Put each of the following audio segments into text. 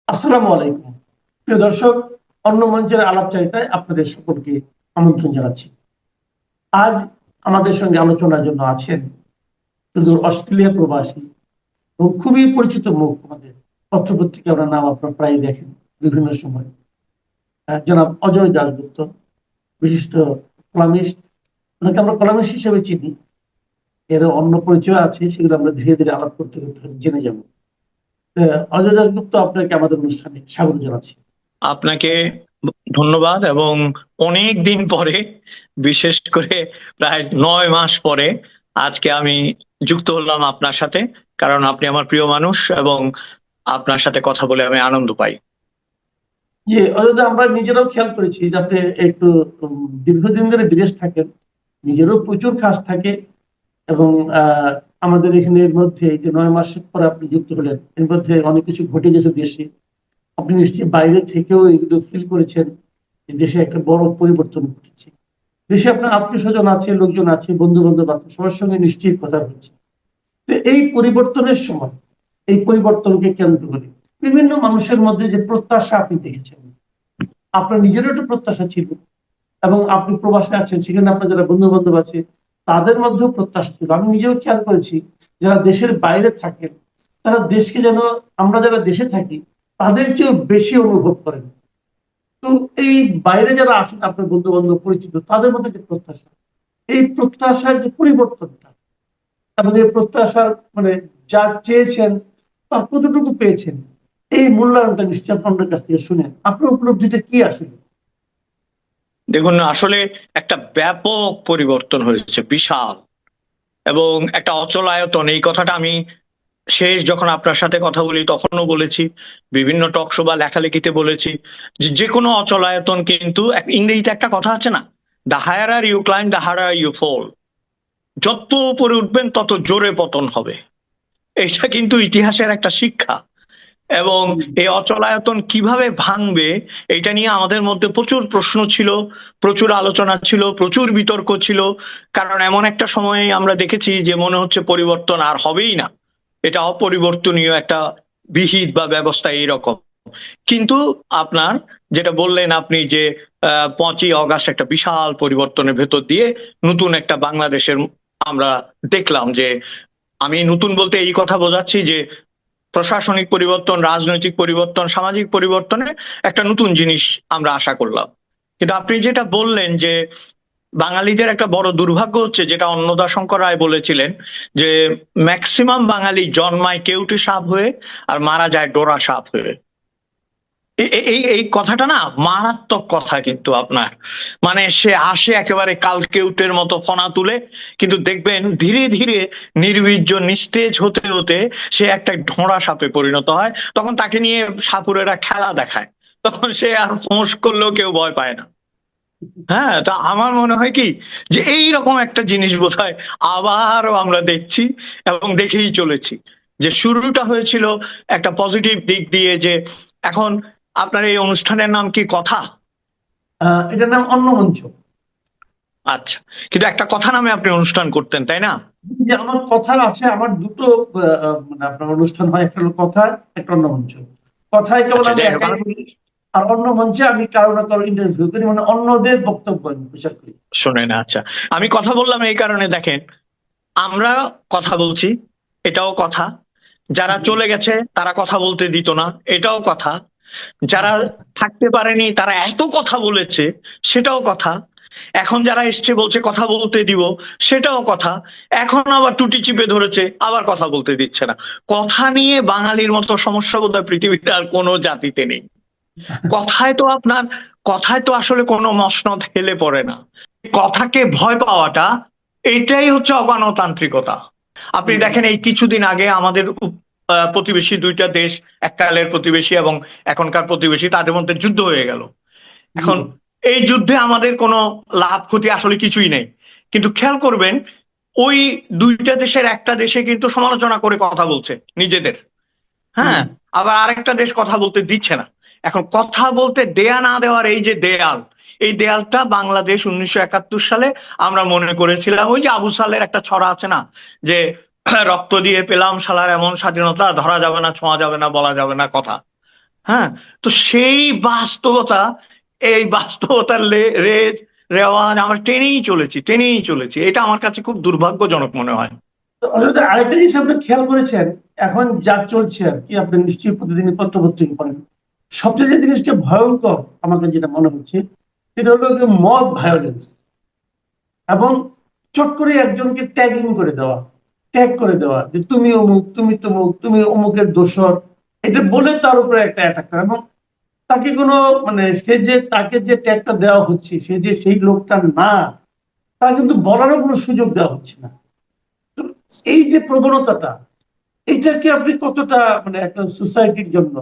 আসসালামু আলাইকুম। প্রিয় দর্শক, অন্য মঞ্চের আলাপচারিতায় আপনাদের সকলকে আমন্ত্রণ জানাচ্ছি। আজ আমাদের সঙ্গে আলোচনার জন্য আছেন শুধু অস্ট্রেলিয়া প্রবাসী এবং খুবই পরিচিত মুখ। আমাদের পত্রপত্রিকা ওনার নাম আপনারা প্রায় দেখেন বিভিন্ন সময়। জনাব অজয় দাশগুপ্ত, বিশিষ্ট কলামিস্ট। ওনাকে আমরা কলামিস্ট হিসেবে চিনি, এর অন্য পরিচয় আছে, সেগুলো আমরা ধীরে ধীরে আলাপ করতে করতে জেনে যাব। অজয় দাশগুপ্ত, আপনাকে আমাদের অনুষ্ঠানে স্বাগত জানাচ্ছি। আপনাকে ধন্যবাদ। এবং অনেক দিন পরে, বিশেষ করে প্রায় 9 মাস পরে আজকে আমি যুক্ত হলাম আপনার সাথে, কারণ আপনি আমার প্রিয় মানুষ এবং আপনার সাথে কথা বলে আমি আনন্দ পাই। যে অযথা আমরা নিজেরাও খেয়াল করেছি যে আপনি একটু দীর্ঘদিন ধরে বিদেশ থাকেন, নিজেরও প্রচুর কাজ থাকে এবং আমাদের এখানে এর মধ্যে এই যে 9 মাস পরে আপনি যুক্ত হলেন, এর মধ্যে অনেক কিছু ঘটে গেছে দেশে। আপনি নিশ্চয়ই বাইরে থেকেও এগুলো ফিল করেছেন যে দেশে একটা বড় পরিবর্তন ঘটেছে। দেশে আপনার আত্মীয় স্বজন আছে, লোকজন আছে, বন্ধু বান্ধব আছে, সবার সঙ্গে নিশ্চয়ই কথা হচ্ছে। তো এই পরিবর্তনের সময়, এই পরিবর্তনকে কেন্দ্র করে বিভিন্ন মানুষের মধ্যে যে প্রত্যাশা আপনি দেখেছেন, আপনার নিজেরও একটা প্রত্যাশা ছিল এবং আপনি প্রবাসে আছেন, সেখানে আপনার যারা বন্ধু বান্ধব আছে তাদের মধ্যেও প্রত্যাশা ছিল। আমি নিজেও খেয়াল করেছি, যারা দেশের বাইরে থাকেন তারা দেশকে যেন আমরা যারা দেশে থাকি তাদের চেয়েও বেশি অনুভব করেন। তো এই বাইরে যারা আসেন আপনার বন্ধু বান্ধব পরিচিত, তাদের মধ্যে যে প্রত্যাশা, এই প্রত্যাশার যে পরিবর্তনটা এবং এই প্রত্যাশার মানে যা চেয়েছেন তার কতটুকু পেয়েছেন, এই মূল্যায়নটা নিশ্চয়ই আপনার কাছ থেকে শুনেন। আপনার উপলব্ধিটা কি আসলে? দেখুন, আসলে একটা ব্যাপক পরিবর্তন হয়েছে, বিশাল। এবং একটা অচলায়তন, এই কথাটা আমি শেষ যখন আপনার সাথে কথা বলি তখনও বলেছি, বিভিন্ন টক শো বা লেখালেখিতে বলেছি যে যে কোনো অচলায়তন কিন্তু ইংরেজিতে একটা কথা আছে না, the higher you climb the higher you fall. যত উপরে উঠবেন তত জোরে পতন হবে। এটা কিন্তু ইতিহাসের একটা শিক্ষা। এবং এই অচলায়তন কিভাবে ভাঙবে, এটা নিয়ে আমাদের মধ্যে প্রচুর প্রশ্ন ছিল, প্রচুর আলোচনা ছিল, প্রচুর বিতর্ক ছিল। কারণ এমন একটা সময়ে আমরা দেখেছি যে মনে হচ্ছে পরিবর্তন আর হবেই না, এটা অপরিবর্তনীয় একটা বিহিত বা ব্যবস্থা এইরকম। কিন্তু আপনার যেটা বললেন আপনি যে 5ই অগাস্ট একটা বিশাল পরিবর্তনের ভেতর দিয়ে নতুন একটা বাংলাদেশের আমরা দেখলাম। যে আমি নতুন বলতে এই কথা বোঝাচ্ছি যে প্রশাসনিক পরিবর্তন, রাজনৈতিক পরিবর্তন, সামাজিক পরিবর্তনের একটা নতুন জিনিস আমরা আশা করলাম। কিন্তু আপনি যেটা বললেন যে বাঙালিদের একটা বড় দুর্ভাগ্য হচ্ছে, যেটা অন্নদাশঙ্কর রায় বলেছিলেন, যে ম্যাক্সিমাম বাঙালি জন্মায় কেউটে সাপ হয়ে আর মারা যায় ডোরা সাপ হয়ে। এই এই কথাটা না মারাত্মক কথা, কিন্তু আপনার মানে সে আসে একেবারে কালকেউটের মতো ফনা তুলে, কিন্তু দেখবেন ধীরে ধীরে নির্বীর্য নিস্তেজ হতে হতে সে একটা ঢোঁড়া সাপে পরিণত হয়। তখন তাকে নিয়ে সাপুরেরা খেলা দেখায়, তখন সে আর ফোঁস করলেও কেউ ভয় পায় না। হ্যাঁ, তা আমার মনে হয় কি, যে এই রকম একটা জিনিস বোধহয় আবারও আমরা দেখছি এবং দেখেই চলেছি। যে শুরুটা হয়েছিল একটা পজিটিভ দিক দিয়ে, যে এখন আপনার এই অনুষ্ঠানের নাম কি কথা? এটার নাম অন্য মঞ্চ। আচ্ছা, কিন্তু একটা কথা নামে আপনি অনুষ্ঠান করতেন, তাই না? যে আমার কথা আছে, আমার দুটো মানে আপনার অনুষ্ঠান হয়, একটা হলো কথা, একটা অন্য মঞ্চ। কথায় কেবল আচ্ছা, আমি যাই হোক, একাই বলি, আর অন্য মঞ্চে আমি কারো না কারো ইন্টারভিউ করি, মানে অন্যদের বক্তব্য আমি প্রচার করি। শোনেন। আচ্ছা, আমি কথা বললাম এই কারণে, দেখেন আমরা কথা বলছি, এটাও কথা। যারা জি। চলে গেছে তারা কথা বলতে দিত না, এটাও কথা। যারা থাকতে পারেনি তারা এত কথা বলেছে, সেটাও কথা। এখন যারা এসছে বলছে কথা বলতে দিব, সেটাও কথা। এখন আবার টুটি চিপে ধরেছে, আবার কথা বলতে দিচ্ছে না। কথা নিয়ে বাঙালির মতো সমস্যা বোধহয় পৃথিবীর আর কোনো জাতিতে নেই। কথায় তো আপনার, কথায় তো আসলে কোনো মসনদ হেলে পড়ে না। কথাকে ভয় পাওয়াটা, এটাই হচ্ছে অগণতান্ত্রিকতা। আপনি দেখেন এই কিছুদিন আগে আমাদের প্রতিবেশী দুইটা দেশ, এককালের প্রতিবেশী এবং এখনকার প্রতিবেশী, তাদের মধ্যে যুদ্ধ হয়ে গেল। জি। এখন এই যুদ্ধে আমাদের কোনো লাভ ক্ষতি আসলে কিছুই নেই। কিন্তু খেয়াল করবেন, ওই দুইটা দেশের একটা দেশে কিন্তু সমালোচনা করে কথা বলছে নিজেদের। হুম। হ্যাঁ, আবার আরেকটা দেশ কথা বলতে দিচ্ছে না। এখন কথা বলতে দেয়া না দেওয়ার এই যে দেয়াল, এই দেয়ালটা বাংলাদেশ 1971 সালে আমরা মনে করেছিলাম, ওই যে আবু সালের একটা ছড়া আছে না, যে রক্ত দিয়ে পেলাম শালার এমন স্বাধীনতা, ধরা যাবে না, ছোঁয়া যাবে না, বলা যাবে না কথা। হ্যাঁ, তো সেই বাস্তবতা, এই বাস্তবতার রেওয়াজ আমরা টেনেই চলেছি, এটা আমার কাছে খুব দুর্ভাগ্যজনক মনে হয়। তো অযোধ্যা আরেকটা জিনিস আপনি খেয়াল করেছেন, এখন যা চলছে আর কি, আপনি নিশ্চয়ই প্রতিদিনই পত্রপত্রিকা পড়েন, সবচেয়ে যে জিনিসটা ভয়ঙ্কর আমাকে যেটা মনে হচ্ছে সেটা হলো যে মব ভায়োলেন্স, এবং চট করে একজনকে ট্যাগিং করে দেওয়া, ট্যাগ করে দেওয়া যে তুমি অমুক, তুমি তমুক, তুমি অমুকের দোসর, এটা বলে তার উপরে একটা অ্যাটাক করা, এবং তাকে কোনো মানে সে যে তাকে যে ট্যাগটা দেওয়া হচ্ছে সে যে সেই লোকটা না, তা কিন্তু বলারও কোনো সুযোগ দেওয়া হচ্ছে না। তো এই যে প্রবণতাটা, এইটাকে আপনি কতটা মানে একটা সোসাইটির জন্য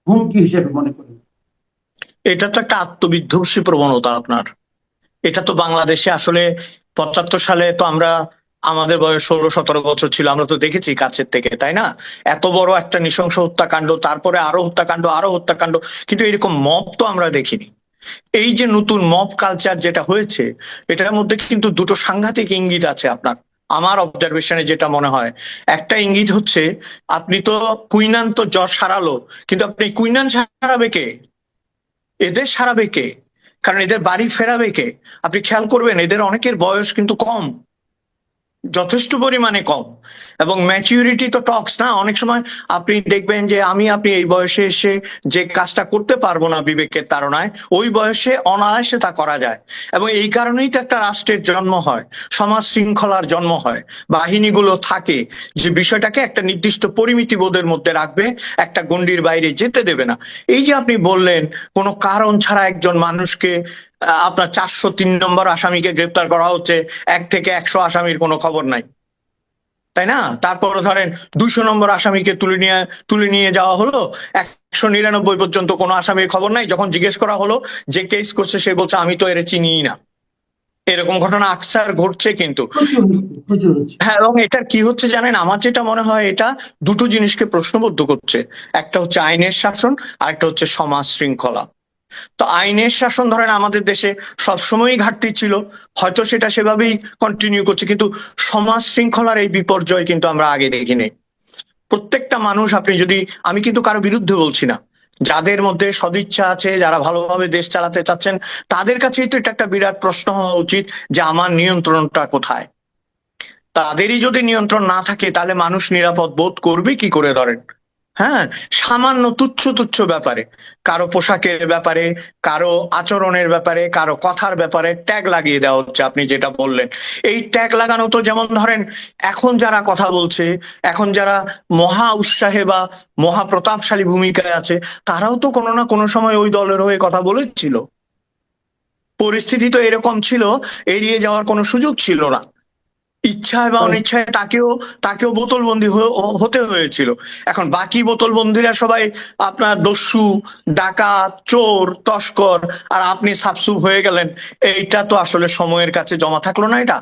হুমকি হিসেবে মনে করেন? এটা তো একটা আত্মবিধ্বংসী প্রবণতা আপনার। এটা তো বাংলাদেশে আসলে 75 সালে তো আমরা, আমাদের বয়স 16-17 বছর ছিল, আমরা তো দেখেছি কাছের থেকে, তাই না? এত বড় একটা নৃশংস হত্যাকাণ্ড, তারপরে আরো হত্যাকাণ্ড, কিন্তু এরকম মব তো আমরা দেখিনি। এই যে নতুন মব কালচার যেটা হয়েছে, এটার মধ্যে কিন্তু দুটো সাংঘাতিক ইঙ্গিত আছে আপনার, আমার অবজারভেশনে যেটা মনে হয়। একটা ইঙ্গিত হচ্ছে, আপনি তো কুইনান তো জ্বর সারালো, কিন্তু আপনি কুইনান সারাবে কে? এদের সারাবে কে? কারণ এদের বাড়ি ফেরাবে কে? আপনি খেয়াল করবেন এদের অনেকের বয়স কিন্তু কম, যথেষ্ট পরিমাণে কম, এবং ম্যাচিউরিটি তো টক্স না অনেক সময়। আপনি দেখবেন যে আপনি এই বয়সে এসে যে কাজটা করতে পারবো না বিবেকের তাড়নায়, ওই বয়সে অনায়াসে তা করা যায়। এবং এই কারণেই তো একটা রাষ্ট্রের জন্ম হয়, সমাজ শৃঙ্খলার জন্ম হয়, বাহিনীগুলো থাকে যে বিষয়টাকে একটা নির্দিষ্ট পরিমিতি বোধের মধ্যে রাখবে, একটা গণ্ডির বাইরে যেতে দেবে না। এই যে আপনি বললেন কোনো কারণ ছাড়া একজন মানুষকে, আপনার 403 নম্বর আসামিকে গ্রেপ্তার করা হচ্ছে, 1 থেকে 100 আসামির কোনো খবর নাই, তাই না? তারপর ধরেন 200 নম্বর আসামিকে তুলে নিয়ে যাওয়া হলো, 199 পর্যন্ত কোনো আসামির খবর নাই। যখন জিজ্ঞেস করা হলো যে কেস করছে, সে বলছে আমি তো এর চিনিই না। এরকম ঘটনা আকছার ঘটছে কিন্তু। প্রচুর হচ্ছে, প্রচুর হচ্ছে। হ্যাঁ, এবং এটার কি হচ্ছে জানেন, আমার যেটা মনে হয় এটা দুটো জিনিসকে প্রশ্নবদ্ধ করছে। একটা হচ্ছে আইনের শাসন, আর একটা হচ্ছে সমাজ শৃঙ্খলা। তো আইনের শাসন ধরেন আমাদের দেশে সবসময়ই ঘাটতি ছিল, হয়তো সেটা সেভাবেই কন্টিনিউ করছে, কিন্তু সমাজ শৃঙ্খলার এই বিপর্যয় কিন্তু আমরা আগে দেখিনি। প্রত্যেকটা মানুষ, আপনি যদি, আমি কিন্তু কারো বিরুদ্ধে বলছি না, যাদের মধ্যে সদিচ্ছা আছে, যারা ভালোভাবে দেশ চালাতে চাচ্ছেন, তাদের কাছেই তো এটা একটা বিরাট প্রশ্ন হওয়া উচিত যে আমার নিয়ন্ত্রণটা কোথায়। তাদেরই যদি নিয়ন্ত্রণ না থাকে, তাহলে মানুষ নিরাপদ বোধ করবে কি করে ধরেন? হ্যাঁ, সামান্য তুচ্ছ তুচ্ছ ব্যাপারে, কারো পোশাকের ব্যাপারে, কারো আচরণের ব্যাপারে, কারো কথার ব্যাপারে ট্যাগ লাগিয়ে দেওয়া হচ্ছে। আপনি যেটা বললেন, এই ট্যাগ লাগানো তো যেমন ধরেন এখন যারা কথা বলছে, এখন যারা মহা উৎসাহে বা মহা প্রতাপশালী ভূমিকায় আছে, তারাও তো কোনো না কোনো সময় ওই দলের হয়ে কথা বলেছিল। পরিস্থিতি তো এরকম ছিল, এড়িয়ে যাওয়ার কোনো সুযোগ ছিল না। ইচ্ছায় বা অনিচ্ছায় তাকেও বোতলবন্দি হতে হয়েছিল। এখন বাকি বোতলবন্দিরা সবাই আপনার দস্যু, ডাকাত, চোর, তস্কর, আর আপনি সাপসুপ হয়ে গেলেন। এইটা তো আসলে সময়ের কাছে জমা থাকলো না। এটা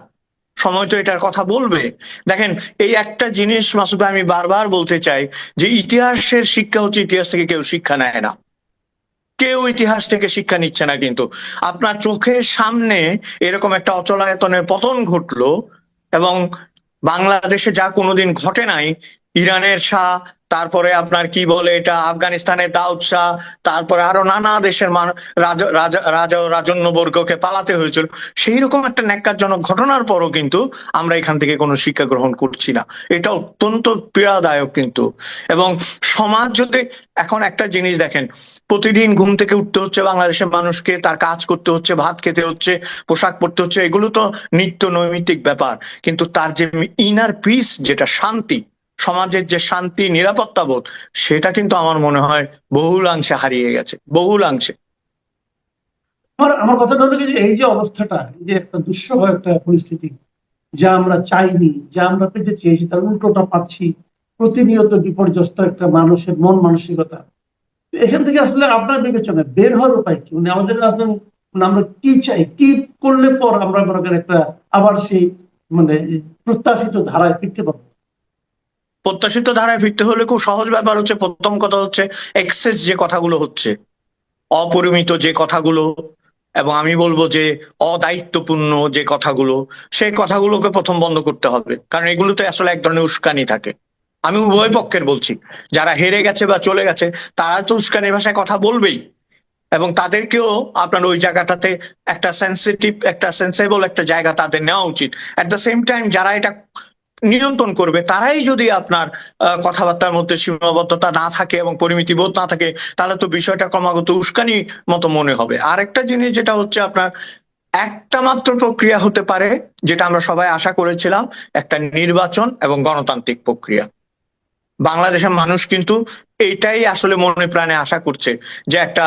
সময় তো এটার কথা বলবে। দেখেন, এই একটা জিনিস মাসুদ ভাই আমি বারবার বলতে চাই, যে ইতিহাসের শিক্ষা হচ্ছে, ইতিহাস থেকে কেউ শিক্ষা নেয় না, কেউ ইতিহাস থেকে শিক্ষা নিচ্ছে না। কিন্তু আপনার চোখের সামনে এরকম একটা অচলায়তনের পতন ঘটলো, এবং বাংলাদেশে যা কোনোদিন ঘটে নাই, ইরানের শাহ, তারপরে আপনার কি বলে এটা, আফগানিস্তানের দাউদ শাহ, তারপরে আরো নানা দেশের রাজন্যবর্গকে পালাতে হয়েছিল, সেই রকম একটা ন্যাক্কারজনক ঘটনার পরও কিন্তু আমরা এখান থেকে কোনো শিক্ষা গ্রহণ করছি না। এটা অত্যন্ত পীড়াদায়ক কিন্তু। এবং সমাজ যদি, এখন একটা জিনিস দেখেন, প্রতিদিন ঘুম থেকে উঠতে হচ্ছে বাংলাদেশের মানুষকে, তার কাজ করতে হচ্ছে, ভাত খেতে হচ্ছে, পোশাক পরতে হচ্ছে, এগুলো তো নিত্য নৈমিত্তিক ব্যাপার। কিন্তু তার যে ইনার পিস, যেটা শান্তি, সমাজের যে শান্তি, নিরাপত্তা বোধ, সেটা কিন্তু আমার মনে হয় বহুলাংশে হারিয়ে গেছে, বহুলাংশে। আমার আমার কথাটা হলো কি, যে এই যে অবস্থাটা, এই যে একটা দুঃসহ একটা পরিস্থিতি, যা আমরা চাইনি, যা আমরা পেতে চেয়েছি তার উল্টোটা পাচ্ছি, প্রতিনিয়ত বিপর্যস্ত একটা মানুষের মন মানসিকতা, এখান থেকে আসলে আপনার বিবেচনায় বের হওয়ার উপায় কি? মানে আমাদের আসলে মানে আমরা কি চাই, কি করলে পর আমরা মনে করেন একটা আবার সেই মানে প্রত্যাশিত ধারায় ফিরতে পারবো? প্রত্যাশিত ধারায় ফিরতে হলে খুব সহজ ব্যাপার হচ্ছে, প্রথম কথা হচ্ছে এক্সেস যে কথাগুলো হচ্ছে, অপরিমিত যে কথাগুলো, এবং আমি বলবো যে অদায়িত্বপূর্ণ যে কথাগুলো, সেই কথাগুলোকে প্রথম বন্ধ করতে হবে। কারণ এগুলোতে আসলে এক ধরনের উস্কানি থাকে। আমি উভয় পক্ষের বলছি, যারা হেরে গেছে বা চলে গেছে তারা তো উস্কানির ভাষায় কথা বলবেই, এবং তাদেরকেও আপনার ওই জায়গাটাতে একটা সেন্সিটিভ, একটা সেন্সেবল একটা জায়গা তাদের নেওয়া উচিত। অ্যাট দ্য সেম টাইম যারা এটা নিয়ন্ত্রণ করবে তারাই যদি আপনার কথাবার্তার মধ্যে সীমাবদ্ধতা না থাকে এবং পরিমিতি বোধ না থাকে, তাহলে তো বিষয়টা ক্রমাগত উস্কানি মতো মনে হবে। আর একটা জিনিস যেটা হচ্ছে আপনার, একটা মাত্র প্রক্রিয়া হতে পারে যেটা আমরা সবাই আশা করেছিলাম, একটা নির্বাচন এবং গণতান্ত্রিক প্রক্রিয়া। বাংলাদেশের মানুষ কিন্তু এইটাই আসলে মনে প্রাণে আশা করছে, যে একটা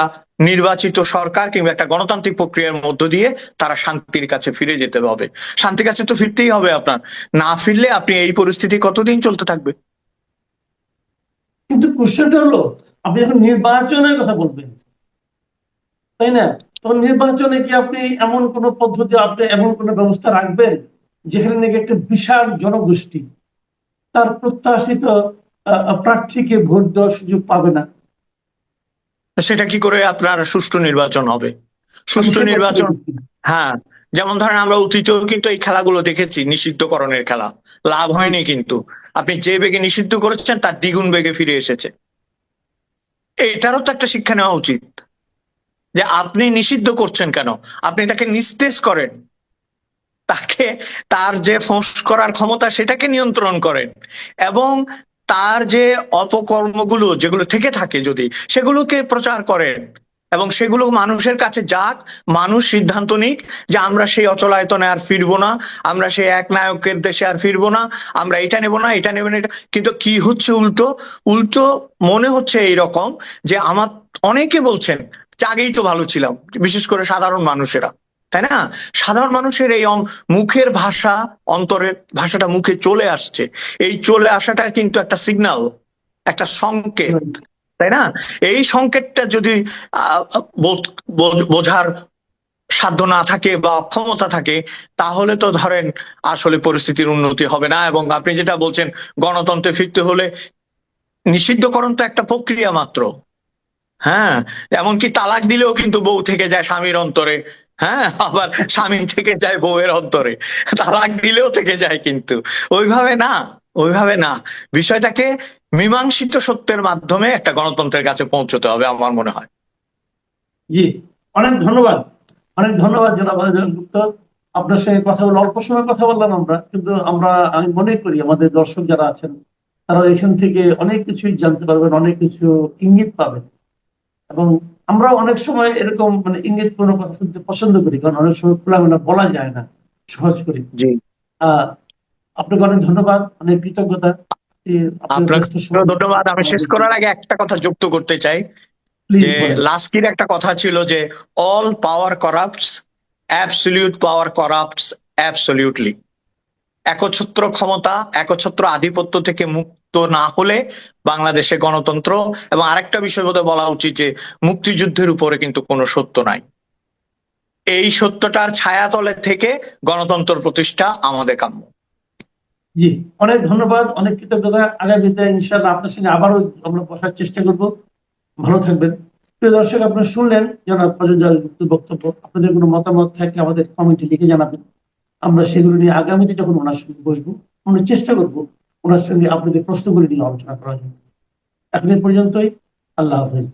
নির্বাচিত সরকার কিংবা একটা গণতান্ত্রিক প্রক্রিয়ার মধ্য দিয়ে তারা শান্তির কাছে ফিরে যেতে হবে। শান্তির কাছে তো ফিরতেই হবে আপনার, না ফিরলে আপনি এই পরিস্থিতি কতদিন চলতে থাকবে? কিন্তু কোশ্চেনটা হলো, আপনি যখন নির্বাচনের কথা বলবেন, তাই না, তখন নির্বাচনে কি আপনি এমন কোন পদ্ধতি, আপনি এমন কোন ব্যবস্থা রাখবেন যেখানে নাকি একটা বিশাল জনগোষ্ঠী তার প্রত্যাশিত প্রার্থীকে ভোট দেওয়ার সুযোগ পাবে না? সেটা কি করে আপনার সুষ্ঠু নির্বাচন হবে? আমি সুষ্ঠু সে কথা নির্বাচন, বলছি। হ্যাঁ, যেমন ধরেন আমরা অতীতেও কিন্তু এই খেলাগুলো দেখেছি, নিষিদ্ধকরণের খেলা, লাভ হুম, হয়নি কিন্তু। আপনি যে বেগে নিষিদ্ধ করেছেন তার দ্বিগুণ বেগে ফিরে এসেছে। এটারও তো একটা শিক্ষা নেওয়া উচিত, যে আপনি নিষিদ্ধ করছেন কেন, আপনি তাকে নিস্তেজ করেন, তাকে তার যে ফোঁস করার ক্ষমতা সেটাকে নিয়ন্ত্রণ করেন, এবং তার যে অপকর্মগুলো যেগুলো থেকে থাকে যদি সেগুলোকে প্রচার করেন, এবং সেগুলো মানুষের কাছে যাক, মানুষ সিদ্ধান্ত নিক যে আমরা সেই অচলায়তনে আর ফিরবো না, আমরা সেই এক নায়কের দেশে আর ফিরবো না, আমরা এটা নেব না, এটা নেব না, এটা। কিন্তু কি হচ্ছে উল্টো, উল্টো মনে হচ্ছে এইরকম যে আমার, অনেকে বলছেন যে আগেই তো ভালো ছিলাম, বিশেষ করে সাধারণ মানুষেরা, তাই না? সাধারণ মানুষের এই মুখের ভাষা, অন্তরের ভাষাটা মুখে চলে আসছে, এই চলে আসাটা কিন্তু একটা সিগন্যাল, একটা সংকেত, তাই না? এই সংকেতটা যদি আহ, বোঝার সাধ্য না থাকে বা অক্ষমতা থাকে, তাহলে তো ধরেন আসলে পরিস্থিতির উন্নতি হবে না। এবং আপনি যেটা বলছেন, গণতন্ত্রে ফিরতে হলে নিষিদ্ধকরণ তো একটা প্রক্রিয়া মাত্র। হ্যাঁ, এমনকি তালাক দিলেও কিন্তু বউ থেকে যায় স্বামীর অন্তরে, হ্যাঁ, আবার স্বামী থেকে যায় বউয়ের অন্তরে, তালাক দিলেও থেকে যায় কিন্তু। ওইভাবে না, ওইভাবে না, বিষয়টাকে মীমাংসিত সত্যের মাধ্যমে একটা গণতন্ত্রের কাছে পৌঁছতে হবে আমার মনে হয়। জি, অনেক ধন্যবাদ, অনেক ধন্যবাদ জনাব আলী গুপ্ত। আপনার সঙ্গে কথা বলে অল্প সময় কথা বললাম আমরা, কিন্তু আমি মনে করি আমাদের দর্শক যারা আছেন তারা এখান থেকে অনেক কিছুই জানতে পারবেন, অনেক কিছু ইঙ্গিত পাবেন। এবং আমরা অনেক সময় এরকম মানে ইঙ্গিত কোনো কথা শুনতে পছন্দ করি, কারণ অনেক সময় খোলামেলা বলা যায় না সহজ করে। জি, আহ আপনাকে অনেক ধন্যবাদ, অনেক কৃতজ্ঞতা। আপনার আপনাকে ব্যস্ত সময় ধন্যবাদ। আমি শেষ করার আগে একটা কথা যুক্ত করতে চাই, প্লিজ যে বলেন। লাস্কির একটা কথা ছিল যে all power corrupts, absolute power corrupts absolutely. একচ্ছত্র ক্ষমতা, একচ্ছত্র আধিপত্য থেকে মুক্ত না হলে বাংলাদেশে গণতন্ত্র, এবং আরেকটা বিষয় বোধহয় বলা উচিত যে মুক্তিযুদ্ধের উপরে কিন্তু কোনো সত্য নাই, এই সত্যটার ছায়াতলে থেকে গণতন্ত্র প্রতিষ্ঠা আমাদের কাম্য। জি, অনেক ধন্যবাদ, অনেক কৃতজ্ঞতা। আগামীতে ইনশাআল্লাহ আপনার সঙ্গে আবারও আমরা বসার চেষ্টা করব। ভালো থাকবেন। প্রিয় দর্শক, আপনারা শুনলেন জনাব ফজল আলী গুপ্তের বক্তব্য। আপনাদের কোনো মতামত থাকলে আমাদের কমেন্টে লিখে জানাবেন। আমরা সেগুলো নিয়ে আগামীতে যখন ওনার সঙ্গে বসবো, আমরা চেষ্টা করব ওনার সঙ্গে আপনাদের প্রশ্নগুলি নিয়ে আলোচনা করার জন্য। এখন এই পর্যন্তই। আল্লাহ হাফেজ।